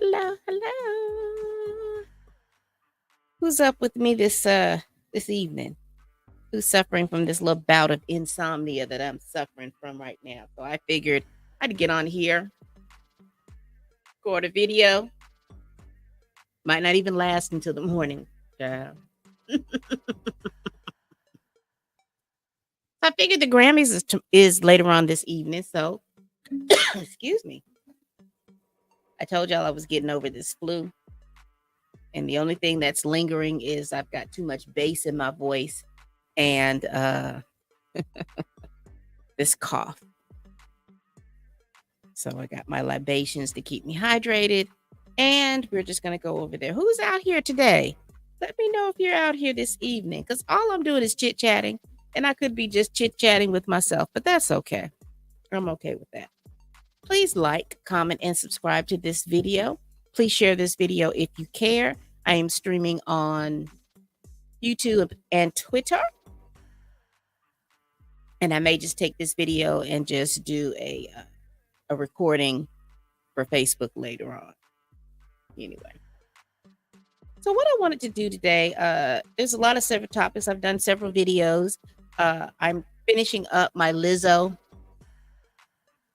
Hello, hello. Who's up with me this evening? Who's suffering from this little bout of insomnia that I'm suffering from right now? So I figured I'd get on here, record a video. Might not even last until the morning. I figured the Grammys is later on this evening, so excuse me. I told y'all I was getting over this flu. And the only thing that's lingering is I've got too much bass in my voice and this cough. So I got my libations to keep me hydrated. And we're just going to go over there. Who's out here today? Let me know if you're out here this evening, because all I'm doing is chit-chatting. And I could be just chit-chatting with myself, but that's okay. I'm okay with that. Please like, comment, and subscribe to this video. Please share this video if you care. I am streaming on YouTube and Twitter. And I may just take this video and just do a recording for Facebook later on. Anyway. So what I wanted to do today, there's a lot of several topics. I've done several videos. I'm finishing up my Lizzo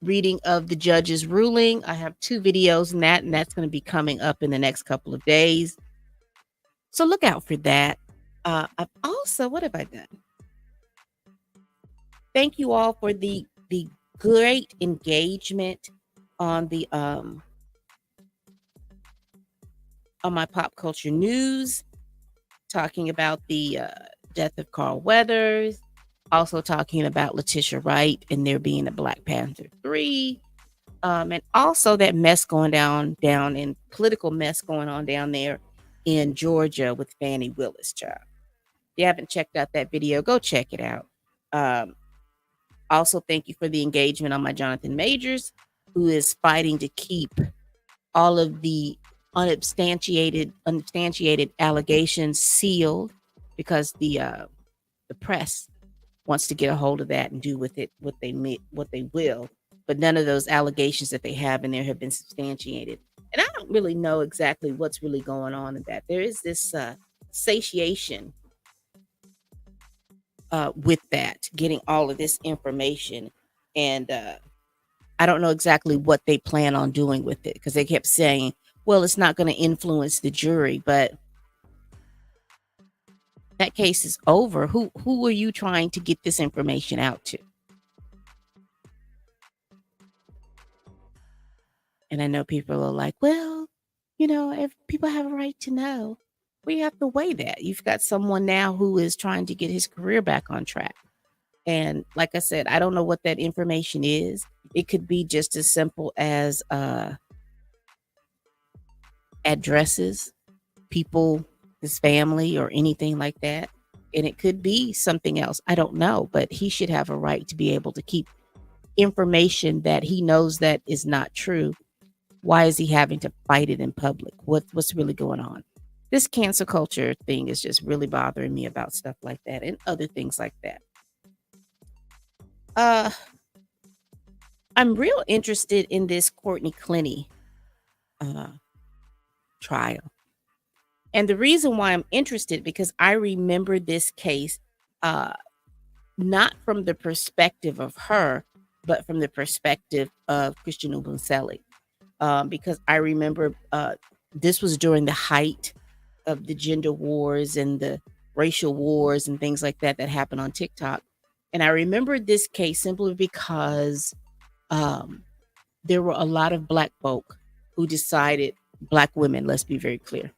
reading of the judge's ruling. I have 2 videos in that, and that's going to be coming up in the next couple of days. So look out for that. I've also, what have I done? Thank you all for the great engagement on the on my pop culture news, talking about the death of Carl Weathers, also talking about Letitia Wright and there being a Black Panther 3, and also that mess going down in political mess going on down there in Georgia with Fannie Willis, child. If you haven't checked out that video, go check it out. Also, thank you for the engagement on my Jonathan Majors, who is fighting to keep all of the unsubstantiated allegations sealed, because the press wants to get a hold of that and do with it what they will. But none of those allegations that they have in there have been substantiated. And I don't really know exactly what's really going on in that. There is this satiation with that, getting all of this information. And I don't know exactly what they plan on doing with it, because they kept saying, well, it's not going to influence the jury. But that case is over. Who are you trying to get this information out to? And I know people are like, well, if people have a right to know. We have to weigh that. You've got someone now who is trying to get his career back on track. And like I said, I don't know what that information is. It could be just as simple as addresses, people, his family, or anything like that. And it could be something else. I don't know. But he should have a right to be able to keep information that he knows that is not true. Why is he having to fight it in public? What's really going on? This cancel culture thing is just really bothering me about stuff like that and other things like that. I'm real interested in this Courtney Clenny trial. And the reason why I'm interested, because I remember this case not from the perspective of her, but from the perspective of Christian Ubunseli. Because I remember this was during the height of the gender wars and the racial wars and things like that happened on TikTok. And I remember this case simply because there were a lot of Black folk who decided, Black women, let's be very clear,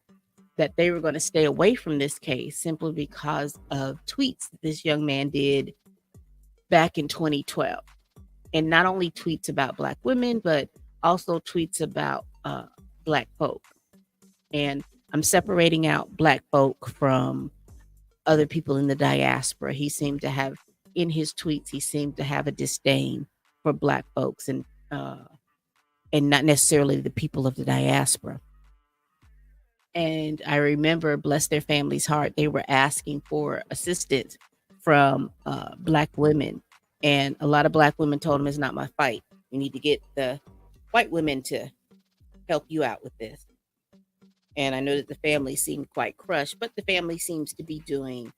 that they were going to stay away from this case simply because of tweets that this young man did back in 2012. And not only tweets about Black women, but also tweets about Black folk. And I'm separating out Black folk from other people in the diaspora. He seemed to have, in his tweets, he seemed to have a disdain for Black folks and not necessarily the people of the diaspora. And I remember, bless their family's heart, they were asking for assistance from Black women. And a lot of Black women told him, it's not my fight. We need to get the white women to help you out with this. And I know that the family seemed quite crushed, but the family seems to be doing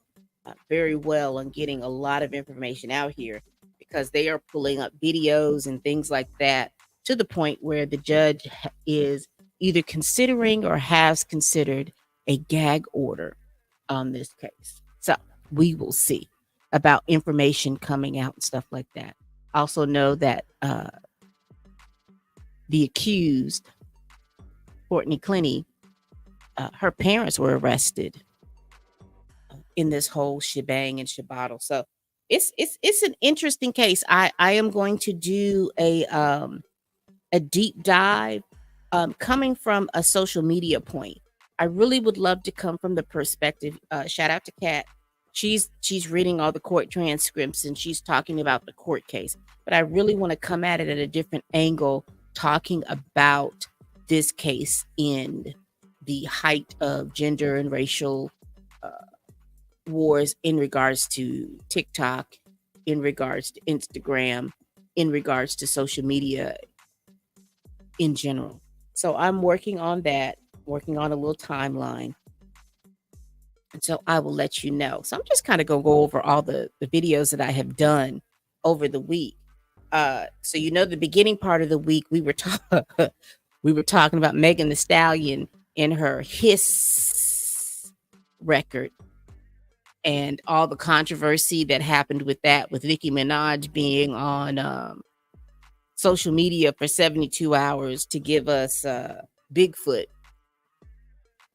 very well on getting a lot of information out here because they are pulling up videos and things like that to the point where the judge is either considering or has considered a gag order on this case. So we will see about information coming out and stuff like that. Also know that the accused, Courtney Clenny, her parents were arrested in this whole shebang and shabattle. So it's an interesting case. I am going to do a deep dive coming from a social media point. I really would love to come from the perspective. Shout out to Kat. She's reading all the court transcripts and she's talking about the court case. But I really want to come at it at a different angle, talking about this case in the height of gender and racial wars in regards to TikTok, in regards to Instagram, in regards to social media in general. So I'm working on that, working on a little timeline. And so I will let you know. So I'm just kind of going to go over all the videos that I have done over the week. So the beginning part of the week we were talking about Megan Thee Stallion and her Hiss record and all the controversy that happened with that, with Nicki Minaj being on social media for 72 hours to give us Bigfoot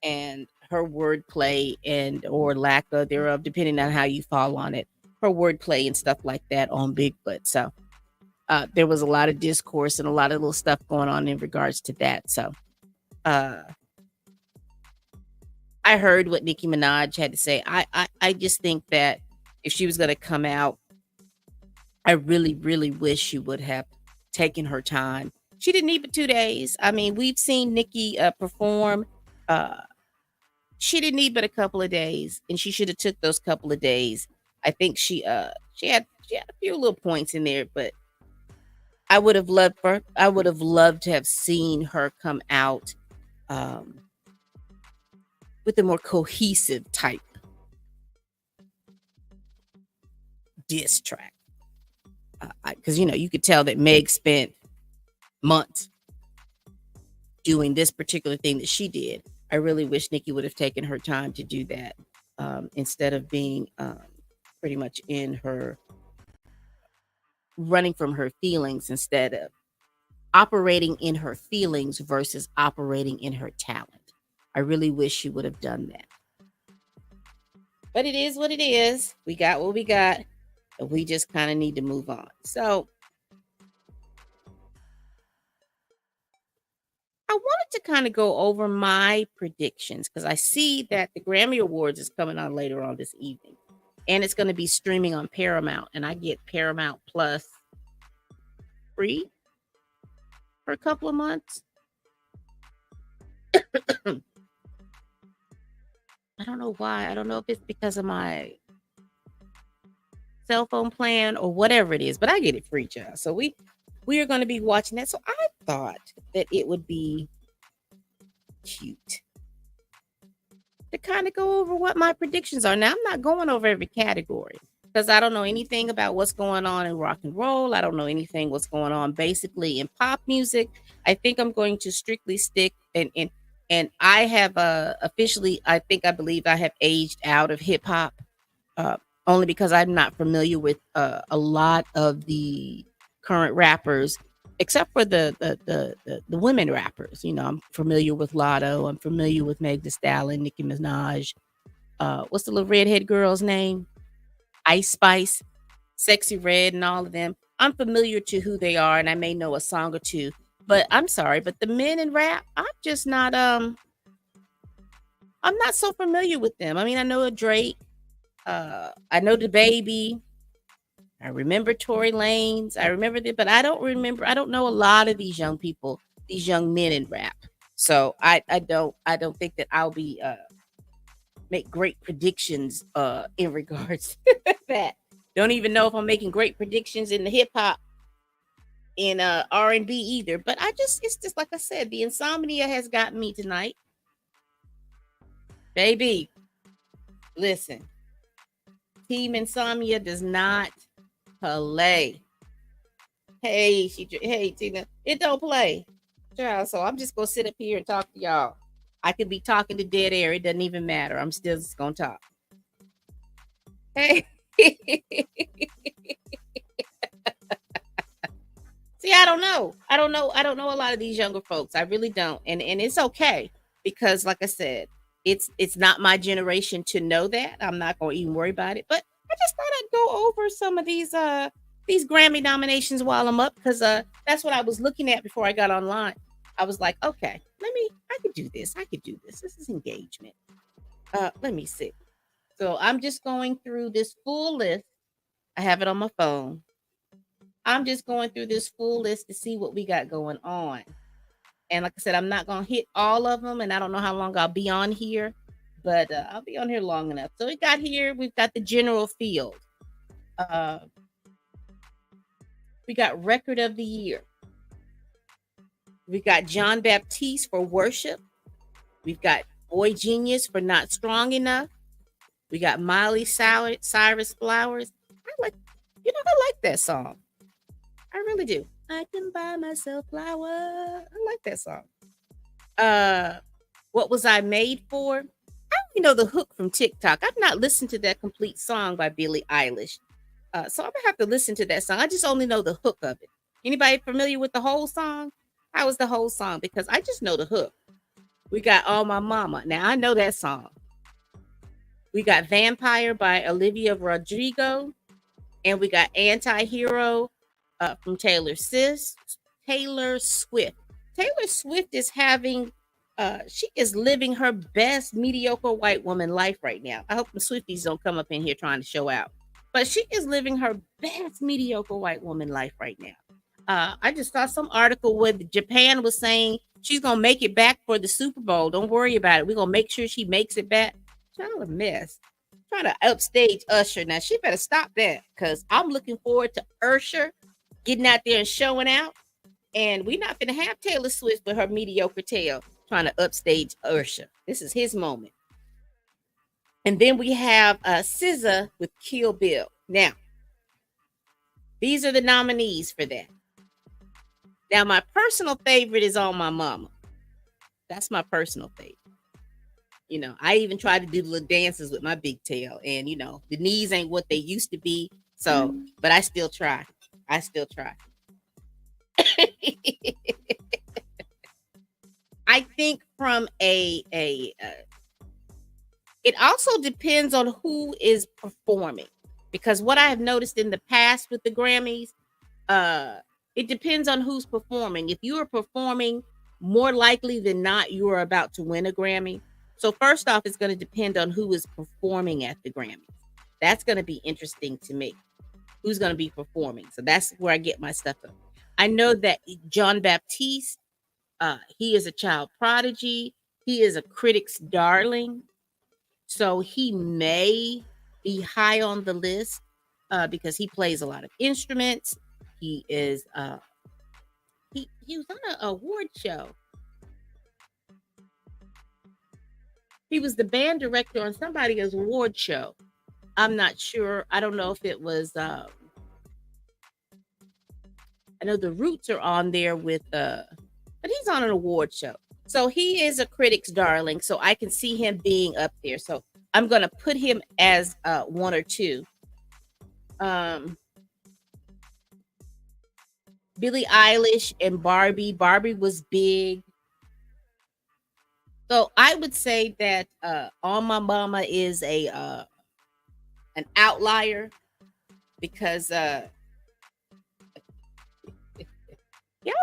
and her wordplay and or lack of thereof, depending on how you fall on it, her wordplay and stuff like that on Bigfoot. So there was a lot of discourse and a lot of little stuff going on in regards to that. So I heard what Nicki Minaj had to say. I just think that if she was going to come out, I really, really wish she would have taken her time. She didn't need but 2 days. I mean, we've seen Nicki perform. She didn't need but a couple of days, and she should have took those couple of days. I think she had a few little points in there, but I would have loved to have seen her come out with a more cohesive type diss track. Because you could tell that Meg spent months doing this particular thing that she did. I really wish Nicki would have taken her time to do that instead of being pretty much in her running from her feelings, instead of operating in her feelings versus operating in her talent. I really wish she would have done that. But it is what it is. We got what we got. And we just kind of need to move on. So I wanted to kind of go over my predictions because I see that the Grammy Awards is coming on later on this evening. And it's going to be streaming on Paramount. And I get Paramount Plus free for a couple of months. I don't know why. I don't know if it's because of my cell phone plan or whatever it is, but I get it free, child. So we are going to be watching that. So I thought that it would be cute to kind of go over what my predictions are. Now, I'm not going over every category because I don't know anything about what's going on in rock and roll. I don't know anything what's going on basically in pop music. I think I'm going to strictly stick and I have officially, I believe I have aged out of hip hop. Only because I'm not familiar with a lot of the current rappers, except for the women rappers. I'm familiar with Lotto. I'm familiar with Meg Thee Stallion, Nicki Minaj. What's the little redhead girl's name? Ice Spice, Sexy Red, and all of them. I'm familiar to who they are, and I may know a song or two. But I'm sorry, but the men in rap, I'm just not. I'm not so familiar with them. I mean, I know a Drake. I know the baby. I remember Tory Lanez. I remember that, but I don't know a lot of these young people, these young men in rap. So I don't think that I'll be make great predictions in regards to that. Don't even know if I'm making great predictions in the hip hop in R&B either. But it's just like I said, the insomnia has gotten me tonight. Baby, listen. Team Insomnia does not play. Hey, hey Tina, it don't play. Child, so I'm just gonna sit up here and talk to y'all. I could be talking to dead air. It doesn't even matter. I'm still just gonna talk. Hey. See, I don't know. I don't know a lot of these younger folks. I really don't. And it's okay because like I said, it's not my generation to know that. I'm not going to even worry about it. But I just thought I'd go over some of these Grammy nominations while I'm up because that's what I was looking at before I got online. I was like, okay, I could do this. I could do this. This is engagement. Let me see. So I'm just going through this full list. I have it on my phone. I'm just going through this full list to see what we got going on. And like I said, I'm not going to hit all of them. And I don't know how long I'll be on here, but I'll be on here long enough. So we've got the general field. We got record of the year. We got John Baptiste for worship. We've got Boy Genius for not strong enough. We got Miley Cyrus Flowers. I like that song. I really do. I can buy myself flowers. I like that song. What Was I Made For? I only know the hook from TikTok. I've not listened to that complete song by Billie Eilish. So I'm gonna have to listen to that song. I just only know the hook of it. Anybody familiar with the whole song? How was the whole song? Because I just know the hook. We got All My Mama. Now I know that song. We got Vampire by Olivia Rodrigo. And we got Anti-Hero from Taylor Swift. Taylor Swift is having, she is living her best mediocre white woman life right now. I hope the Swifties don't come up in here trying to show out. But she is living her best mediocre white woman life right now. I just saw some article where Japan was saying she's going to make it back for the Super Bowl. Don't worry about it. We're going to make sure she makes it back. Child, a mess. Trying to upstage Usher. Now, she better stop that because I'm looking forward to Usher getting out there and showing out. And we're not going to have Taylor Swift with her mediocre tail trying to upstage Usher. This is his moment. And then we have SZA with Kill Bill. Now, these are the nominees for that. Now, my personal favorite is All My Mama. That's my personal favorite. You know, I even tried to do little dances with my big tail. And, you know, the knees ain't what they used to be. So, but I still try. I think from it also depends on who is performing. Because what I have noticed in the past with the Grammys, it depends on who's performing. If you are performing, more likely than not, you are about to win a Grammy. So first off, it's going to depend on who is performing at the Grammys. That's going to be interesting to me. Who's going to be performing? So that's where I get my stuff from. I know that John Baptiste, he is a child prodigy. He is a critic's darling. So he may be high on the list because he plays a lot of instruments. He is he was on an award show. He was the band director on somebody's award show. I'm not sure. I don't know if it was. I know the Roots are on there with, but he's on an award show. So he is a critic's darling. So I can see him being up there. So I'm going to put him as one or two. Billie Eilish and Barbie. Barbie was big. So I would say that All My Mama is an outlier because y'all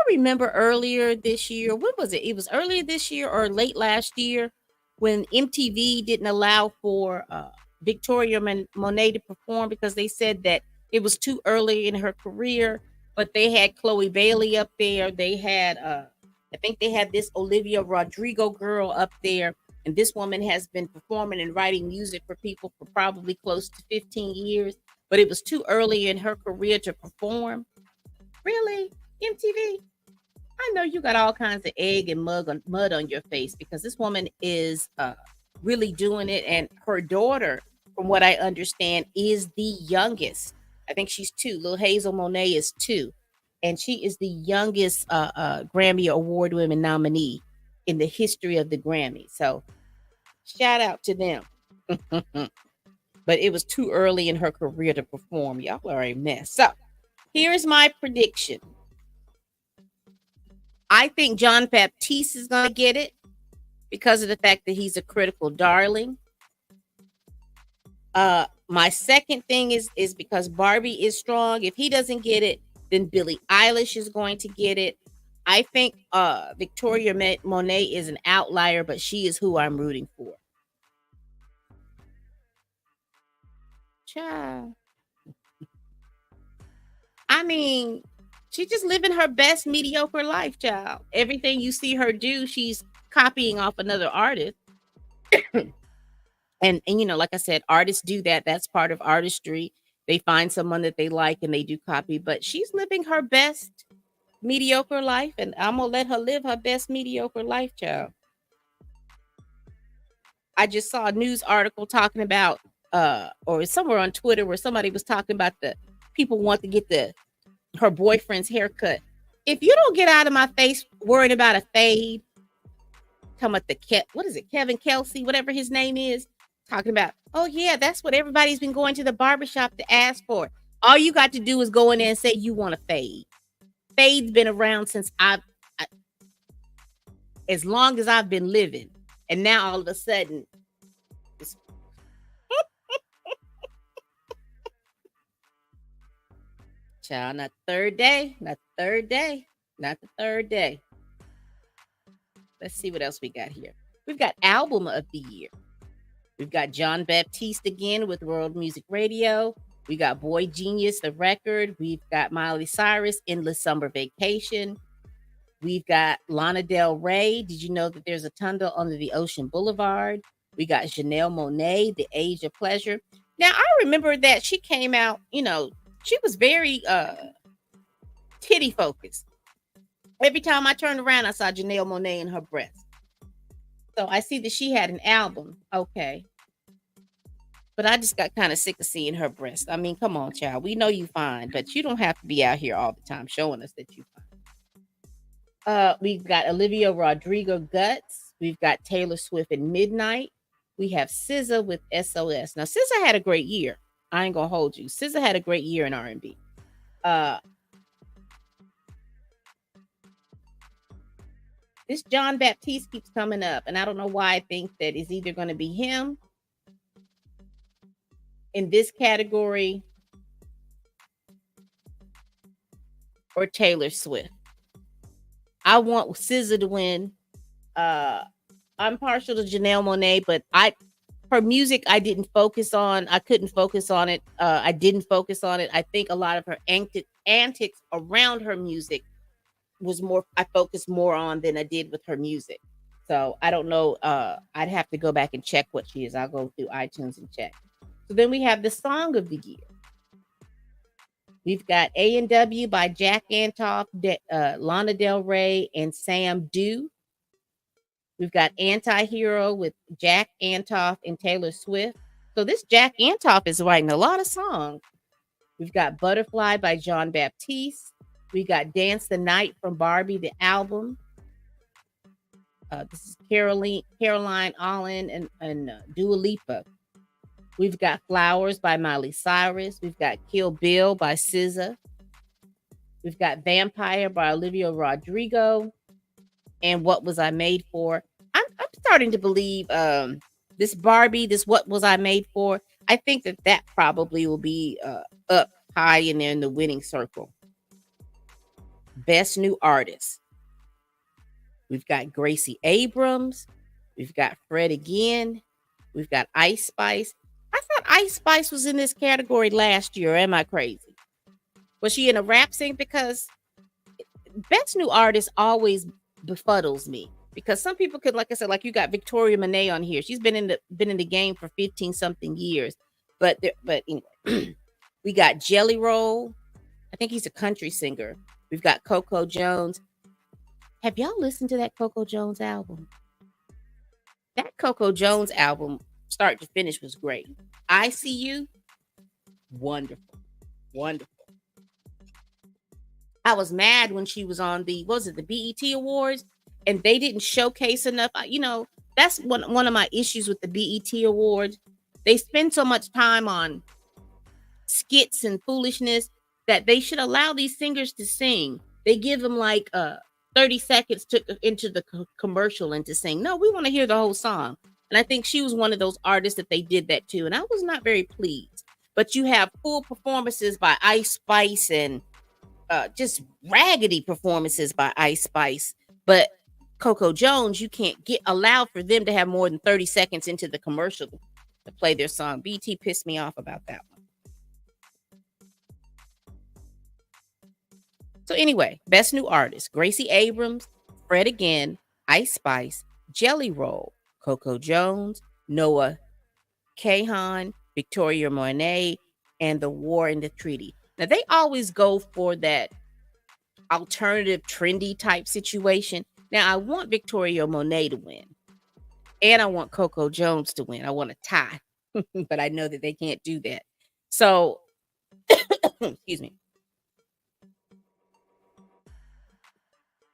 remember earlier this year, when was it? It was earlier this year or late last year when MTV didn't allow for Victoria Monet to perform because they said that it was too early in her career, but they had Chloe Bailey up there. They had I think they had this Olivia Rodrigo girl up there. And this woman has been performing and writing music for people for probably close to 15 years. But it was too early in her career to perform. Really? MTV, I know you got all kinds of egg and mud on your face because this woman is really doing it. And her daughter, from what I understand, is the youngest. I think she's 2. Little Hazel Monet is 2. And she is the youngest Grammy Award winning nominee in the history of the Grammy. So shout out to them. But it was too early in her career to perform. Y'all are a mess. So here's my prediction. I think John Baptiste is going to get it because of the fact that he's a critical darling. My second thing is because Barbie is strong. If he doesn't get it, then Billie Eilish is going to get it. I think Victoria Monet is an outlier, but she is who I'm rooting for. Child. I mean, she's just living her best mediocre life, child. Everything you see her do, she's copying off another artist. and you know, like I said, artists do that. That's part of artistry. They find someone that they like and they do copy, but she's living her best mediocre life, and I'm gonna let her live her best mediocre life, child. I just saw a news article talking about or somewhere on Twitter where somebody was talking about the people want to get her boyfriend's haircut. If you don't get out of my face worrying about a fade, talking about what is it, Kevin Kelsey, whatever his name is, talking about, oh yeah, that's what everybody's been going to the barbershop to ask for. All you got to do is go in there and say you want a fade. Fade's been around since as long as I've been living. And now all of a sudden, child, not the third day. Let's see what else we got here. We've got album of the year. We've got John Baptiste again with World Music Radio. We got Boy Genius, the record. We've got Miley Cyrus, Endless Summer Vacation. We've got Lana Del Rey. Did you know that there's a tunnel under the Ocean Boulevard? We got Janelle Monáe, The Age of Pleasure. Now, I remember that she came out, you know, she was very titty focused. Every time I turned around, I saw Janelle Monáe in her breast. So I see that she had an album. Okay. But I just got kind of sick of seeing her breast. I mean, come on, child. We know you fine, but you don't have to be out here all the time showing us that you fine. We've got Olivia Rodrigo, Guts. We've got Taylor Swift and Midnight. We have SZA with SOS. Now, SZA had a great year. I ain't gonna hold you. SZA had a great year in R&B. This John Baptiste keeps coming up, and I don't know why I think that it's either going to be him in this category or Taylor Swift. I want SZA to win. I'm partial to Janelle Monáe, but her music I didn't focus on. I couldn't focus on it. I didn't focus on it. I think a lot of her antics around her music was more, I focused more on than I did with her music. So I don't know. I'd have to go back and check what she is. I'll go through iTunes and check. So then we have the song of the year. We've got A&W by Jack Antoff, Lana Del Rey, and Sam Dew. We've got Anti-Hero with Jack Antoff and Taylor Swift. So this Jack Antoff is writing a lot of songs. We've got Butterfly by John Baptiste. We got Dance the Night from Barbie, the album. This is Caroline Allen and Dua Lipa. We've got Flowers by Miley Cyrus. We've got Kill Bill by SZA. We've got Vampire by Olivia Rodrigo. And What Was I Made For? I'm starting to believe this Barbie, this What Was I Made For? I think that probably will be up high in there in the winning circle. Best New Artist. We've got Gracie Abrams. We've got Fred again. We've got Ice Spice. I thought Ice Spice was in this category last year. Am I crazy? Was she in a rap sing? Because Best New Artist always befuddles me. Because some people could, like I said, like you got Victoria Monet on here. She's been in the game for 15 something years. But anyway, we got Jelly Roll. I think he's a country singer. We've got Coco Jones. Have y'all listened to that Coco Jones album? That Coco Jones album, start to finish, was great. I See You, wonderful, wonderful. I was mad when she was on the, what was it, the BET Awards, and they didn't showcase enough. That's one of my issues with the BET Awards. They spend so much time on skits and foolishness that they should allow these singers to sing. They give them like 30 seconds to into the commercial and to sing. No, we want to hear the whole song. And I think she was one of those artists that they did that to, and I was not very pleased. But you have full performances by Ice Spice and just raggedy performances by Ice Spice. But Coco Jones, you can't get allowed for them to have more than 30 seconds into the commercial to play their song. BT pissed me off about that one. So anyway, best new artist: Gracie Abrams, Fred Again, Ice Spice, Jelly Roll, Coco Jones, Noah Kahan, Victoria Monet, and The War and the Treaty. Now they always go for that alternative, trendy type situation. Now I want Victoria Monet to win, and I want Coco Jones to win. I want a tie, but I know that they can't do that. So, excuse me.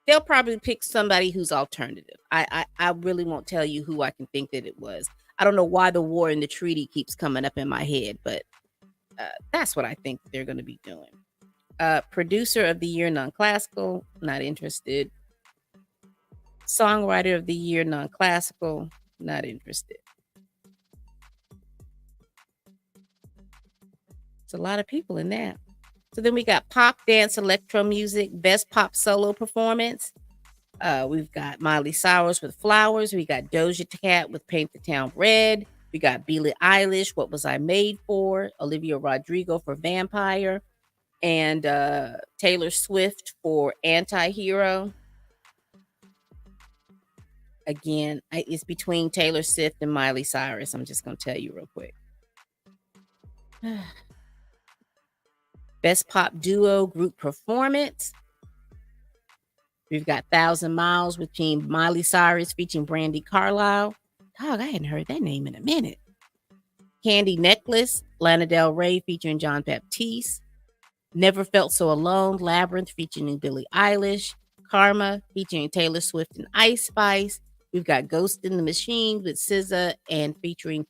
They'll probably pick somebody who's alternative. I really won't tell you who I can think that it was. I don't know why The War and the Treaty keeps coming up in my head, but that's what I think they're going to be doing. Producer of the Year, non-classical, not interested. Songwriter of the Year, non-classical, not interested. It's a lot of people in that. So then we got pop, dance, electro music, best pop solo performance. We've got Miley Cyrus with Flowers. We got Doja Cat with Paint the Town Red. We got Billie Eilish, What Was I Made For? Olivia Rodrigo for Vampire. And Taylor Swift for Anti-Hero. Again, it's between Taylor Swift and Miley Cyrus. I'm just going to tell you real quick. Best pop duo group performance. We've got 1,000 Miles between Miley Cyrus featuring Brandi Carlile. Dog, I hadn't heard that name in a minute. Candy Necklace, Lana Del Rey featuring John Baptiste. Never Felt So Alone, Labyrinth featuring Billie Eilish. Karma featuring Taylor Swift and Ice Spice. We've got Ghost in the Machine with SZA and featuring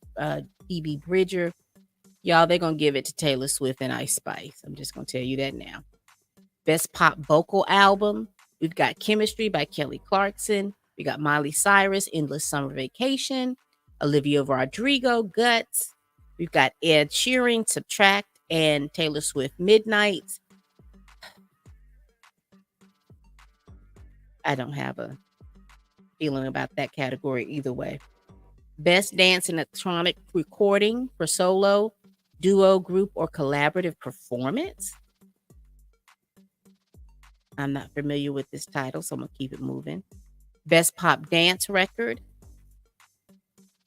Phoebe Bridger. Y'all, they're going to give it to Taylor Swift and Ice Spice. I'm just going to tell you that now. Best pop vocal album. We've got Chemistry by Kelly Clarkson. We got Miley Cyrus, Endless Summer Vacation. Olivia Rodrigo, Guts. We've got Ed Sheeran, Subtract, and Taylor Swift, Midnights. I don't have a feeling about that category either way. Best dance and electronic recording for solo, duo, group, or collaborative performance. I'm not familiar with this title, so I'm going to keep it moving. Best pop dance record.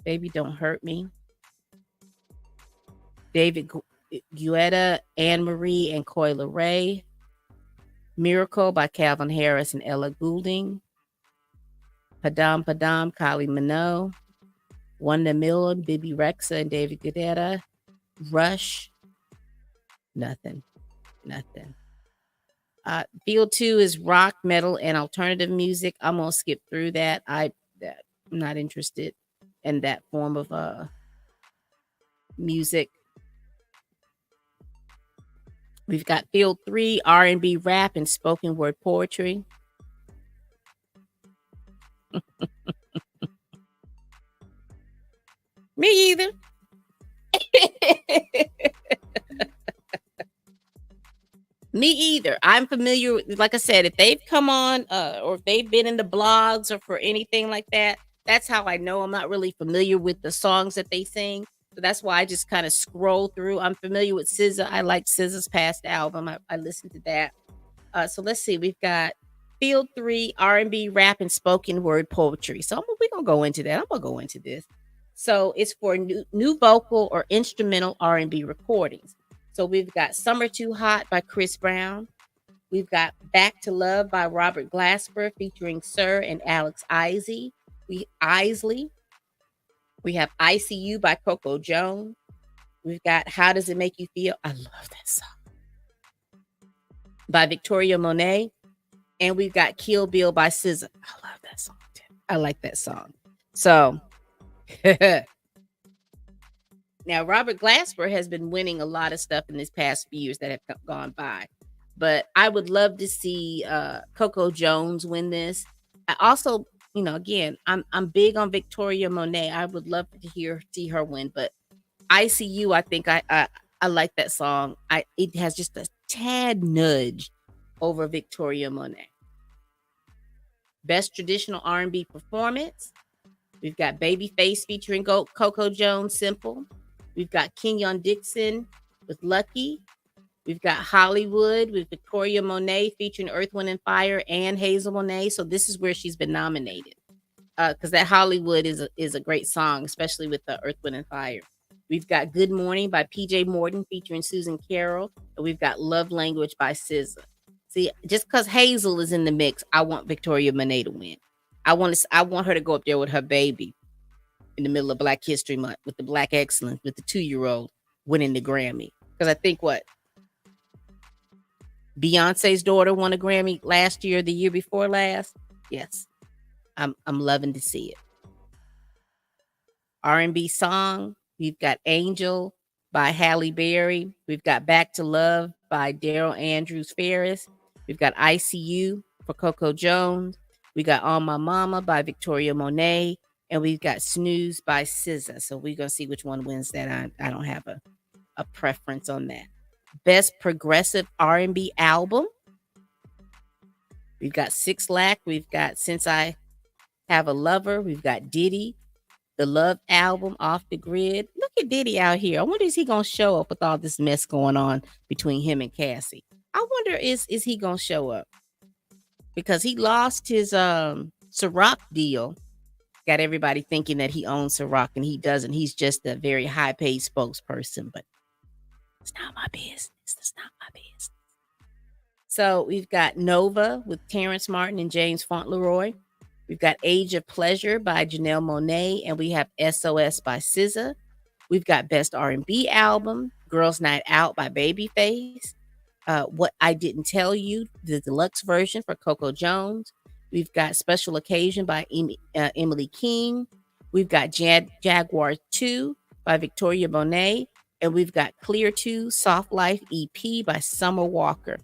Baby Don't Hurt Me. David Guetta, Anne Marie, and Coi Leray. Miracle by Calvin Harris and Ella Goulding. Padam Padam, Kylie Minogue. Wanda Miller, Bibi Rexha, and David Guetta. Rush. Nothing. Field 2 is rock, metal, and alternative music. I'm going to skip through that. I'm not interested in that form of music. We've got Field 3, R&B, rap, and spoken word poetry. Me either. Me either. I'm familiar with, like I said, if they've come on or if they've been in the blogs or for anything like that, that's how I know. I'm not really familiar with the songs that they sing. So that's why I just kind of scroll through. I'm familiar with SZA. I like SZA's past album. I listened to that. So let's see. We've got Field 3, R&B, rap, and spoken word poetry. So we're going to go into that. I'm going to go into this. So it's for new vocal or instrumental R&B recordings. So we've got Summer Too Hot by Chris Brown. We've got Back to Love by Robert Glasper featuring Sir and Alex Isley. We have ICU by Coco Jones. We've got How Does It Make You Feel? I love that song. By Victoria Monet. And we've got Kill Bill by SZA. I love that song too. I like that song. So now Robert Glasper has been winning a lot of stuff in this past few years that have gone by. But I would love to see Coco Jones win this. I also, again, I'm big on Victoria Monet. I would love to see her win, but ICU, I think I like that song. It has just a tad nudge over Victoria Monet. Best traditional R&B performance. We've got Babyface featuring Coco Jones, Simple. We've got Kenyon Dixon with Lucky. We've got Hollywood with Victoria Monet featuring Earth, Wind, and Fire and Hazel Monet. So this is where she's been nominated. Because that Hollywood is a great song, especially with the Earth, Wind, and Fire. We've got Good Morning by PJ Morton featuring Susan Carroll. And we've got Love Language by SZA. See, just because Hazel is in the mix, I want Victoria Monet to win. I want her to go up there with her baby in the middle of Black History Month with the Black Excellence, with the 2-year-old winning the Grammy. Because I think Beyonce's daughter won a Grammy last year, the year before last. Yes, I'm loving to see it. R&B song, we've got Angel by Halle Berry. We've got Back to Love by Daryl Andrews Ferris. We've got ICU for Coco Jones. We got On My Mama by Victoria Monet. And we've got Snooze by SZA. So we're going to see which one wins that. I don't have a preference on that. Best progressive R&B album. We've got 6 Lack. We've got Since I Have a Lover. We've got Diddy. The Love album, Off the Grid. Look at Diddy out here. I wonder, is he going to show up with all this mess going on between him and Cassie? I wonder, is he going to show up? Because he lost his Ciroc deal. Got everybody thinking that he owns Ciroc, and he doesn't. He's just a very high-paid spokesperson, but it's not my business. It's not my business. So we've got Nova with Terrence Martin and James Fauntleroy. We've got Age of Pleasure by Janelle Monáe, and we have SOS by SZA. We've got Best R&B Album, Girls Night Out by Babyface. What I Didn't Tell You, the deluxe version for Coco Jones. We've got Special Occasion by Emily King. We've got Jaguar 2 by Victoria Monet. And we've got Clear 2 Soft Life EP by Summer Walker.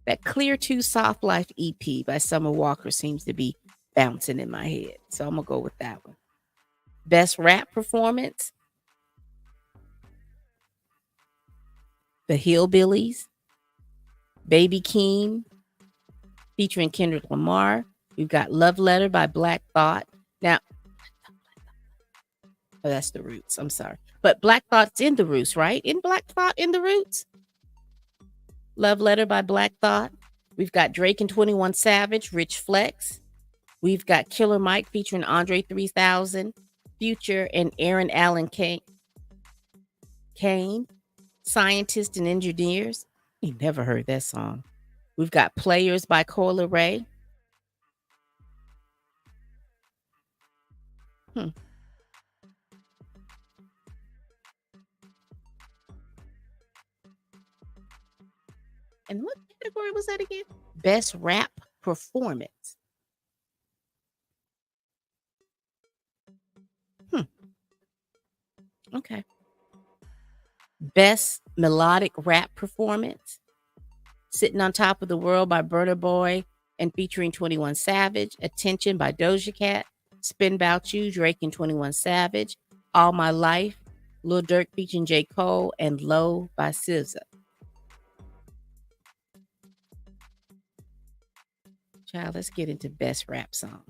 That Clear 2 Soft Life EP by Summer Walker seems to be bouncing in my head. So I'm going to go with that one. Best Rap Performance. The Hillbillies. Baby Keem featuring Kendrick Lamar. We've got Love Letter by Black Thought. Now, that's the Roots. I'm sorry. But Black Thought's in the Roots, right? Isn't Black Thought in the Roots? Love Letter by Black Thought. We've got Drake and 21 Savage, Rich Flex. We've got Killer Mike featuring Andre 3000, Future, and Aaron Allen Kane, Scientists and Engineers. You never heard that song. We've got Players by Coyle Ray. And what category was that again? Best Rap Performance. Okay. Best Melodic Rap Performance. Sitting on Top of the World by Burna Boy and featuring 21 Savage. Attention by Doja Cat. Spin About You, Drake and 21 Savage. All My Life, Lil Durk featuring J. Cole. And Low by SZA. Child, let's get into Best Rap Song.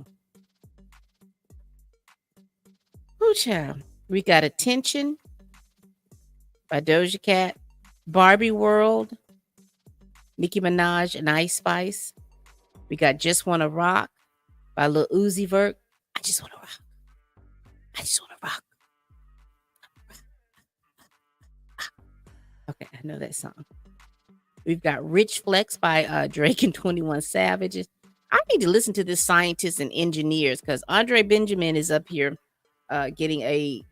Ooh, child. We got Attention by Doja Cat. Barbie World, Nicki Minaj and Ice Spice. We got Just Wanna Rock by Lil Uzi Vert. I just wanna rock. I just wanna rock. Okay, I know that song. We've got Rich Flex by Drake and 21 Savages. I need to listen to this Scientists and Engineers because Andre Benjamin is up here getting a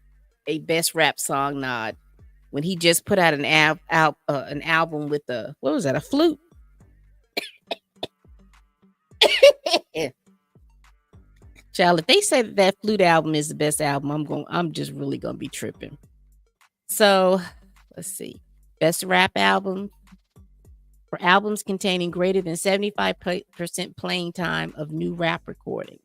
best rap song nod when he just put out an album with a, what was that, a flute? Child, if they say that flute album is the best album, I'm just really gonna be tripping. So let's see. Best rap album for albums containing greater than 75% playing time of new rap recording.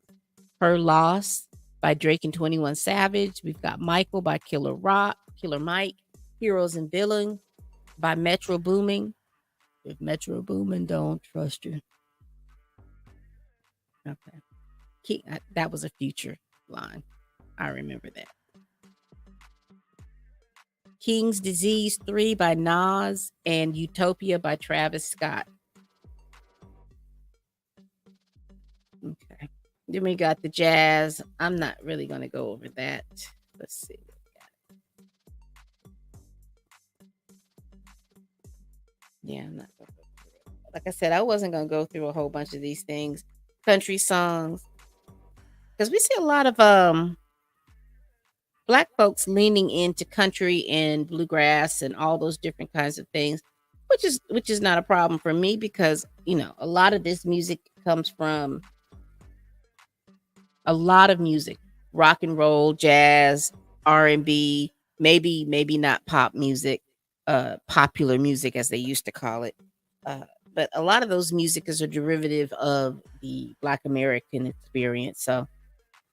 Her Loss by Drake and 21 Savage. We've got Michael by Killer Mike. Heroes and Villain by Metro Booming. If Metro Boomin don't trust you. Okay. That was a Future line. I remember that. King's Disease 3 by Nas and Utopia by Travis Scott. Okay. Then we got the jazz. I'm not really going to go over that. Let's see. Yeah, I'm not going to go through it. Like I said, I wasn't going to go through a whole bunch of these things. Country songs. Because we see a lot of Black folks leaning into country and bluegrass and all those different kinds of things, which is not a problem for me because, you know, a lot of this music comes from a lot of music, rock and roll, jazz, R&B, maybe not pop music, popular music as they used to call it. But a lot of those music is a derivative of the Black American experience. So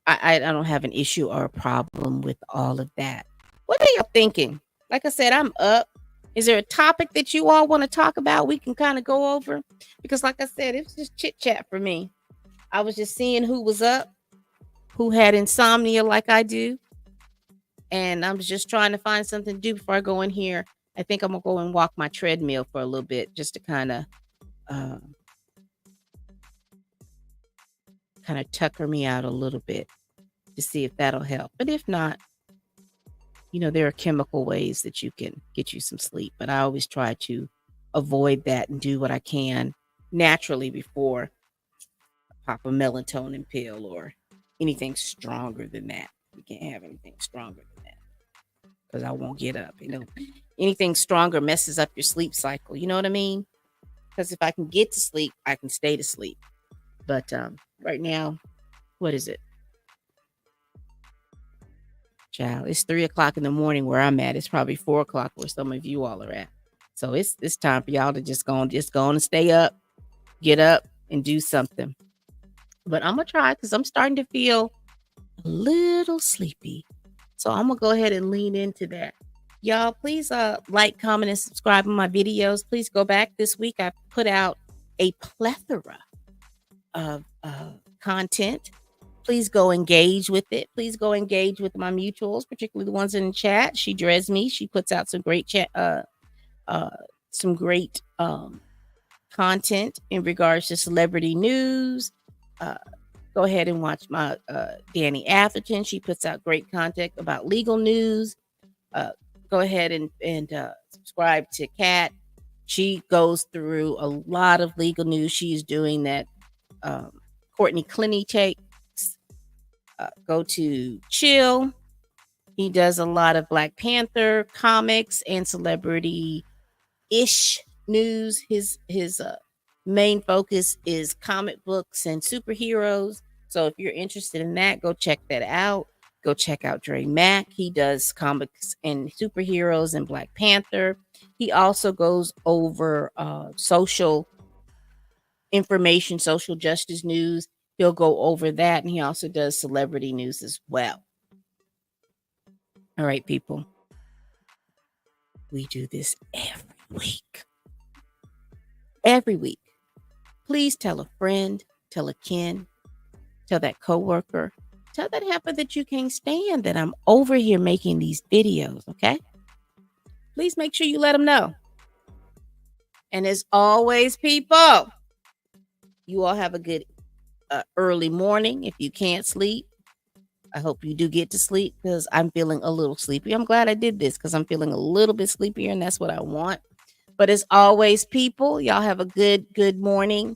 I don't have an issue or a problem with all of that. What are y'all thinking? Like I said, I'm up. Is there a topic that you all want to talk about? We can kind of go over because, like I said, it's just chit chat for me. I was just seeing who was up, who had insomnia like I do, and I'm just trying to find something to do before I go in here. I think I'm gonna go and walk my treadmill for a little bit just to kind of tucker me out a little bit to see if that'll help. But if not, you know, there are chemical ways that you can get you some sleep, but I always try to avoid that and do what I can naturally before I pop a melatonin pill or anything stronger than that. You can't have anything stronger than that because I won't get up. You know, anything stronger messes up your sleep cycle. You know what I mean? Because if I can get to sleep, I can stay to sleep. But right now, what is it? Child, it's 3:00 in the morning where I'm at. It's probably 4:00 where some of you all are at. So it's time for y'all to just go on and stay up, get up and do something. But I'm gonna try because I'm starting to feel a little sleepy. So I'm gonna go ahead and lean into that. Y'all, please like, comment, and subscribe on my videos. Please go back this week. I put out a plethora of content. Please go engage with it. Please go engage with my mutuals, particularly the ones in the chat. She dreads me. She puts out some great chat, some great content in regards to celebrity news. Go ahead and watch my Danny Atherton. She puts out great content about legal news. Go ahead and subscribe to Kat. She goes through a lot of legal news. She's doing that. Courtney Clinty takes. Go to Chill. He does a lot of Black Panther comics and celebrity-ish news. His main focus is comic books and superheroes. So if you're interested in that, go check that out. Go check out Dre Mack. He does comics and superheroes and Black Panther. He also goes over social information, social justice news. He'll go over that, and he also does celebrity news as well. All right, people. We do this every week. Every week. Please tell a friend, tell a kin, tell that coworker, tell that heifer that you can't stand that I'm over here making these videos, okay? Please make sure you let them know. And as always, people, You all have a good early morning. If you can't sleep, I hope you do get to sleep because I'm feeling a little sleepy. I'm glad I did this because I'm feeling a little bit sleepier, and that's what I want. But as always, people, y'all have a good morning.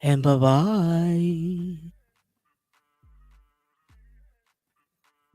And bye bye.